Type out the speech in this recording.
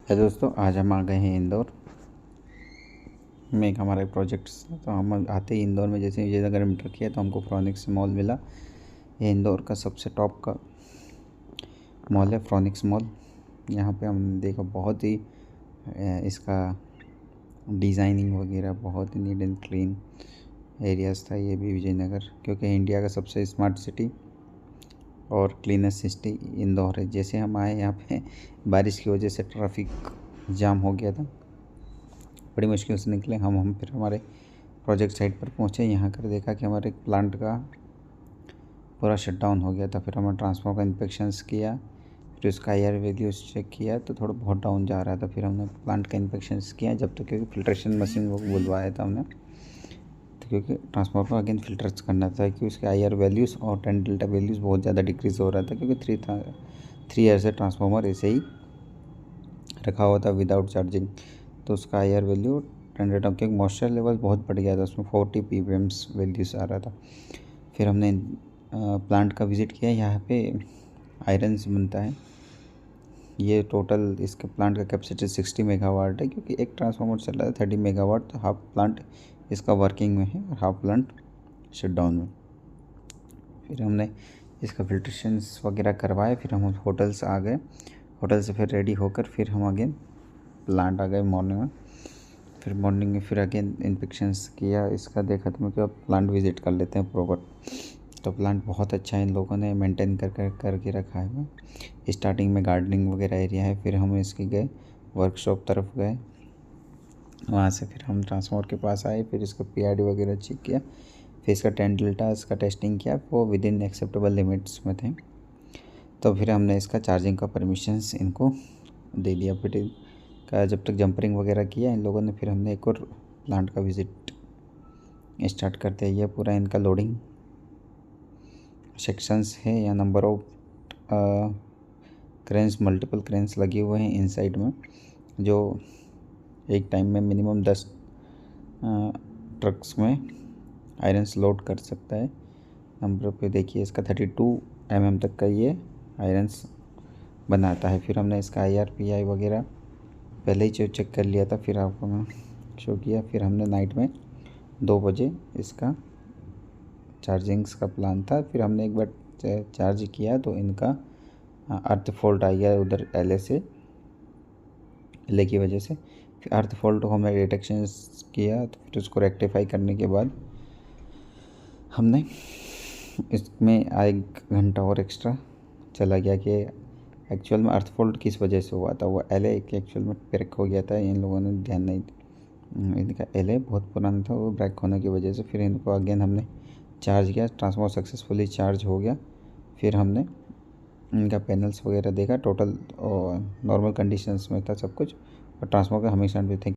है दोस्तों, आज हम आ गए हैं इंदौर में। एक हमारा प्रोजेक्ट्स, तो हम आते ही इंदौर में जैसे विजयनगर एंटर किया तो हमको फ्रॉनिक्स मॉल मिला। ये इंदौर का सबसे टॉप का मॉल है, फ्रॉनिक्स मॉल। यहाँ पे हमने देखा बहुत ही इसका डिज़ाइनिंग वगैरह बहुत ही नीट एंड क्लीन एरियाज़ था। ये भी विजयनगर, क्योंकि इंडिया का सबसे स्मार्ट सिटी और क्लीनेस्ट सिटी इंदौर है। जैसे हम आए यहाँ पे बारिश की वजह से ट्रैफिक जाम हो गया था, बड़ी मुश्किल से निकले हम फिर हमारे प्रोजेक्ट साइट पर पहुँचे। यहाँ कर देखा कि हमारे प्लांट का पूरा शटडाउन हो गया था। फिर हमने ट्रांसफार्मर का इंस्पेक्शंस किया, फिर उसका आईआर वैल्यूज चेक किया तो थोड़ा बहुत डाउन जा रहा था। फिर हमने प्लांट का इंस्पेक्शंस किया जब तक, क्योंकि फिल्ट्रेशन मशीन वो बुलवाया था हमने, तो क्योंकि ट्रांसफार्मर को अगेन फिल्टर्स करना था कि उसके आईआर वैल्यूज़ और 10 डेल्टा वैल्यूज़ बहुत ज़्यादा डिक्रीज़ हो रहा था, क्योंकि 3 ईयर से ट्रांसफार्मर ऐसे ही रखा हुआ था विदाउट चार्जिंग। तो उसका आईआर वैल्यू 10 डेल्टा, क्योंकि मॉइस्चर लेवल बहुत बढ़ गया था, उसमें 40 ppm वैल्यूज़ आ रहा था। फिर हमने प्लांट का विज़िट किया। यहाँ पे आयरन से बनता है। ये टोटल इसके प्लांट का कैपेसिटी 60 मेगावाट है, क्योंकि एक ट्रांसफार्मर चल रहा है 30 मेगावाट, तो हाफ प्लांट इसका वर्किंग में है और हाफ प्लांट शटडाउन में। फिर हमने इसका फिल्ट्रेशंस वगैरह करवाए। फिर हम होटल्स आ गए। होटल से फिर रेडी होकर फिर हम अगेन प्लांट आ गए मॉर्निंग में। फिर मॉर्निंग में फिर अगेन इंस्पेक्शंस किया, इसका देखा तो मैं क्या प्लांट विज़िट कर लेते हैं प्रॉपर। तो प्लांट बहुत अच्छा इन लोगों ने मेंटेन करके रखा है। स्टार्टिंग में गार्डनिंग वगैरह एरिया है। फिर हम इसके गए वर्कशॉप तरफ गए, वहाँ से फिर हम ट्रांसफार्मर के पास आए। फिर इसका पीआईडी वगैरह चेक किया। फिर इसका 10 डेल्टा इसका टेस्टिंग किया, वो विद इन एक्सेप्टेबल लिमिट्स में थे। तो फिर हमने इसका चार्जिंग का परमिशंस इनको दे दिया। फिटिंग का जब तक जंपरिंग वगैरह किया इन लोगों ने, फिर हमने एक और प्लांट का विज़िट स्टार्ट करते हैं। यह पूरा इनका लोडिंग सेक्शंस है। या number of cranes, multiple cranes लगे हुए हैं इन साइड में, जो एक टाइम में मिनिमम 10 ट्रक्स में आयरन्स लोड कर सकता है। नंबर पे देखिए, इसका 32 mm तक का ये आयरन्स बनाता है। फिर हमने इसका IRPI वगैरह पहले ही चेक कर लिया था, फिर आपको मैं शो किया। फिर हमने नाइट में 2 बजे इसका चार्जिंग्स का प्लान था। फिर हमने एक बार चार्ज किया तो इनका अर्थ फॉल्ट आ गया उधर एले की वजह से। फिर अर्थ फॉल्ट को हमने डिटेक्शन किया, तो फिर उसको रेक्टिफाई करने के बाद हमने इसमें 1 घंटा और एक्स्ट्रा चला गया कि एक्चुअल में अर्थ फॉल्ट किस वजह से हुआ था। वो एले के एक्चुअल में ब्रेक हो गया था, इन लोगों ने ध्यान नहीं, इनका एले बहुत पुराना था, वो ब्रेक होने की वजह से। फिर इनको अगेन हमने चार्ज किया, ट्रांसफार्मर सक्सेसफुली चार्ज हो गया। फिर हमने इनका पैनल्स वगैरह देखा, टोटल नॉर्मल कंडीशंस में था सब कुछ, और ट्रांसफार्मर का हमेशा भी थे।